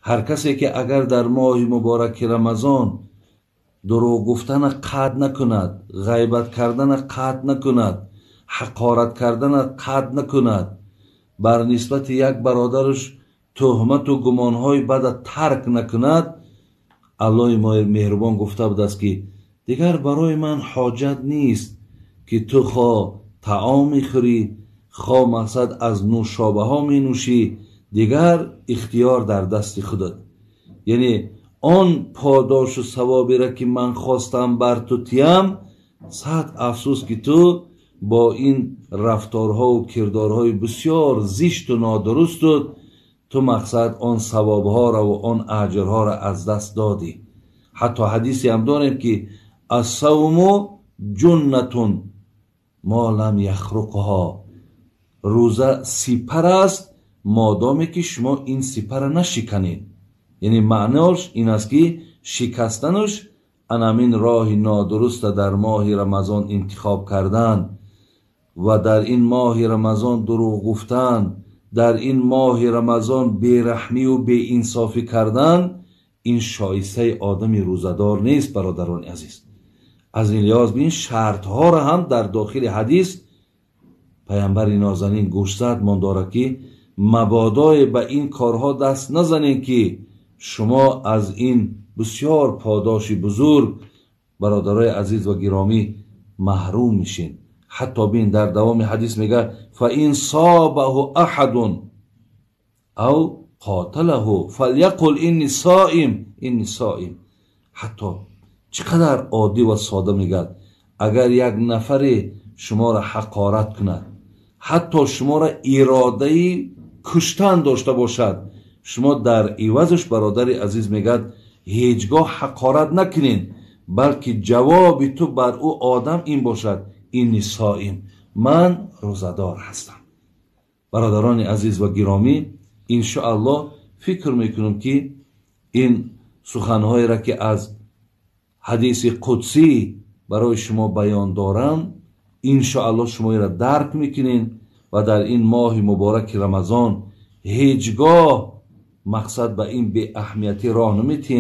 هر کسی که اگر در ماه مبارک رمضان دروغ گفتن قطع نکند، غیبت کردن قطع نکند، حقارت کردن قطع نکند، بر نسبت یک برادرش تهمت و گمانهای بد ترک نکند، الله مهربان گفته بود است که دیگر برای من حاجت نیست که تو خواه طعام میخوری، خواه مقصد از نوشابه ها می نوشی، دیگر اختیار در دست خودت. یعنی آن پاداش و ثوابی را که من خواستم بر تو تیم، صد افسوس که تو با این رفتارها و کردارهای بسیار زشت و نادرست تو مقصد آن ثوابها را و آن اجرها را از دست دادی. حتی حدیثی هم داریم که الصوم جنة ما لم یخرقها، روزه سپر است مادامی که شما این سپر نشکنید. یعنی معناش این است که شکستنش همین راه نادرست در ماه رمضان انتخاب کردن و در این ماه رمضان دروغ گفتن، در این ماه رمضان بیرحمی و بی انصافی کردن، این شایسته آدم روزدار نیست. برادران عزیز، از این لحاظ بین شرط ها را هم در داخل حدیث پیامبر نازنین گوش زد من داره که مبادای به این کارها دست نزنین که شما از این بسیار پاداش بزرگ برادرای عزیز و گرامی محروم میشین. حتی بین در دوام حدیث میگه فَإِنْ صَابَهُ أَحَدٌ او قاتله فلیقل اینی صائم اینی صائم. حتی چقدر عادی و ساده میگه اگر یک نفر شما را حقارت کند، حتی شما را اراده کشتن داشته باشد، شما در عوضش برادر عزیز میگه هیچگاه حقارت نکنین، بلکه جواب تو بر او آدم این باشد اینی صائم، من روزدار هستم. برادران عزیز و گرامی، انشاءالله فکر میکنم که این سخنهایی را که از حدیث قدسی برای شما بیان دارم انشاءالله شما را درک میکنین و در این ماه مبارک رمضان هیچگاه مقصد به این بی اهمیتی راه نمیتین.